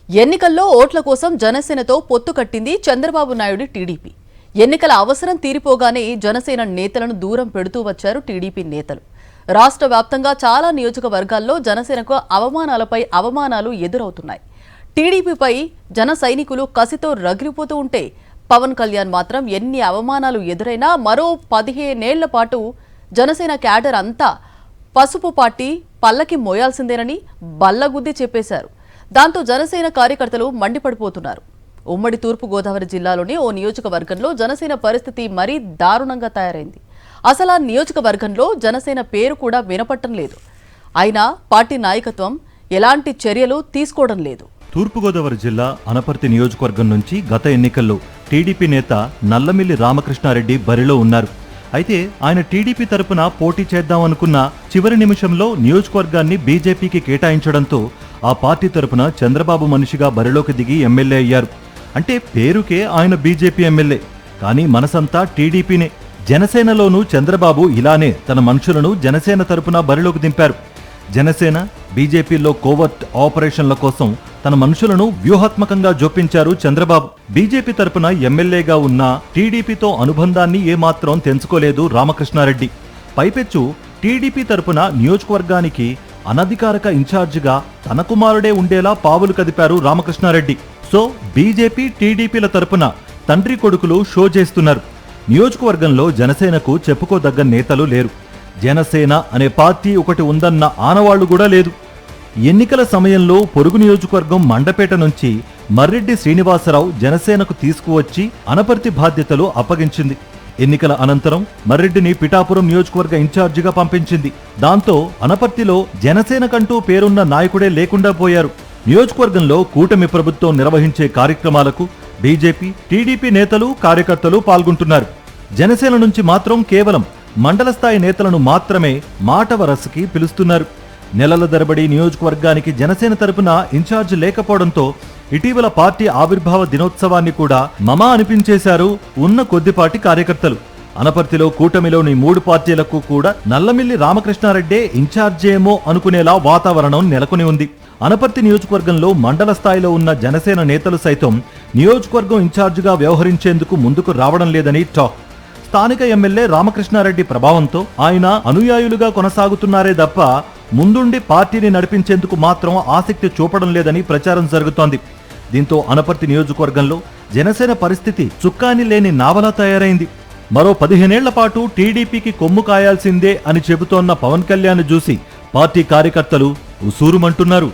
ఎన్నికల్లో ఓట్ల కోసం జనసేనతో పొత్తు కట్టింది చంద్రబాబు నాయుడు టీడీపీ. ఎన్నికల అవసరం తీరిపోగానే జనసేన నేతలను దూరం పెడుతూ వచ్చారు టీడీపీ నేతలు. రాష్ట్ర వ్యాప్తంగా చాలా నియోజకవర్గాల్లో జనసేనకు అవమానాలపై అవమానాలు ఎదురవుతున్నాయి. టీడీపీపై జన సైనికులు కసితో రగిలిపోతూ ఉంటే పవన్ కళ్యాణ్ మాత్రం ఎన్ని అవమానాలు ఎదురైనా మరో 15 ఏళ్ల పాటు జనసేన క్యాడర్ అంతా పసుపు పార్టీ పల్లకి మోయాల్సిందేనని బల్లగుద్ది చెప్పేశారు. దాంతో జనసేన కార్యకర్తలు మండిపడిపోతున్నారు. ఉమ్మడి తూర్పు గోదావరి జిల్లాలోని ఓ నియోజకవర్గంలో జనసేన పరిస్థితి మరీ దారుణంగా తయారైంది. అసలు ఆ నియోజకవర్గంలో జనసేన పేరు కూడా వినపట్టం లేదు. అయినా పార్టీ నాయకత్వం ఎలాంటి చర్యలు తీసుకోవడం లేదు. తూర్పుగోదావరి జిల్లా అనపర్తి నియోజకవర్గం నుంచి గత ఎన్నికల్లో టీడీపీ నేత నల్లమిల్లి రామకృష్ణారెడ్డి బరిలో ఉన్నారు. అయితే ఆయన టీడీపీ తరపున పోటీ చేద్దామనుకున్న చివరి నిమిషంలో నియోజకవర్గాన్ని బీజేపీకి కేటాయించడంతో ఆ పార్టీ తరపున చంద్రబాబు మనిషిగా బరిలోకి దిగి ఎమ్మెల్యే అయ్యారు. అంటే పేరుకే ఆయన బీజేపీ ఎమ్మెల్యే, కానీ మనసంతా టీడీపీనే. జనసేనలోనూ చంద్రబాబు ఇలానే తన మనుషులను జనసేన తరపున బరిలోకి దింపారు. జనసేన బీజేపీలో కోవర్ట్ ఆపరేషన్ల కోసం తన మనుషులను వ్యూహాత్మకంగా జోపించారు చంద్రబాబు. బీజేపీ తరపున ఎమ్మెల్యేగా ఉన్న టీడీపీతో అనుబంధాన్ని ఏమాత్రం తెంచుకోలేదు రామకృష్ణారెడ్డి. పైపెచ్చు టీడీపీ తరపున నియోజకవర్గానికి అనధికారిక ఇన్ఛార్జిగా తన కుమారుడే ఉండేలా పావులు కదిపారు రామకృష్ణారెడ్డి. సో బీజేపీ టీడీపీల తరపున తండ్రి కొడుకులు షో చేస్తున్నారు. నియోజకవర్గంలో జనసేనకు చెప్పుకోదగ్గ నేతలు లేరు. జనసేన అనే పార్టీ ఒకటి ఉందన్న ఆనవాళ్లు కూడా లేదు. ఎన్నికల సమయంలో పొరుగు నియోజకవర్గం మండపేట నుంచి మర్రెడ్డి శ్రీనివాసరావు జనసేనకు తీసుకువచ్చి అనపర్తి బాధ్యతలు అప్పగించింది. ఎన్నికల అనంతరం మర్రెడ్డిని పిఠాపురం నియోజకవర్గ ఇన్ఛార్జిగా పంపించింది. దాంతో అనపర్తిలో జనసేనకంటూ పేరున్న నాయకుడే లేకుండా పోయారు. నియోజకవర్గంలో కూటమి ప్రభుత్వం నిర్వహించే కార్యక్రమాలకు బీజేపీ, టీడీపీ నేతలు, కార్యకర్తలు పాల్గొంటున్నారు. జనసేన నుంచి మాత్రం కేవలం మండల స్థాయి నేతలను మాత్రమే మాట వరసకి పిలుస్తున్నారు. నెలల తరబడి నియోజకవర్గానికి జనసేన తరపున ఇన్ఛార్జ్ లేకపోవడంతో ఇటీవల పార్టీ ఆవిర్భావ దినోత్సవాన్ని కూడా మమా అనిపించేశారు ఉన్న కొద్దిపాటి కార్యకర్తలు. అనపర్తిలో కూటమిలోని 3 పార్టీలకు కూడా నల్లమిల్లి రామకృష్ణారెడ్డే ఇన్ఛార్జేమో అనుకునేలా వాతావరణం నెలకొని ఉంది. అనపర్తి నియోజకవర్గంలో మండల స్థాయిలో ఉన్న జనసేన నేతలు సైతం నియోజకవర్గం ఇన్ఛార్జిగా వ్యవహరించేందుకు ముందుకు రావడం లేదని టాక్. స్థానిక ఎమ్మెల్యే రామకృష్ణారెడ్డి ప్రభావంతో ఆయన అనుయాయులుగా కొనసాగుతున్నారే తప్ప ముందుండి పార్టీని నడిపించేందుకు మాత్రం ఆసక్తి చూపడం లేదని ప్రచారం జరుగుతోంది. దీంతో అనపర్తి నియోజకవర్గంలో జనసేన పరిస్థితి చుక్కాని లేని నావలా తయారైంది. మరో 15 ఏళ్ల పాటు టీడీపీకి కొమ్ము కాయాల్సిందే అని చెబుతోన్న పవన్ కళ్యాణ్ చూసి పార్టీ కార్యకర్తలు ఉసూరుమంటున్నారు.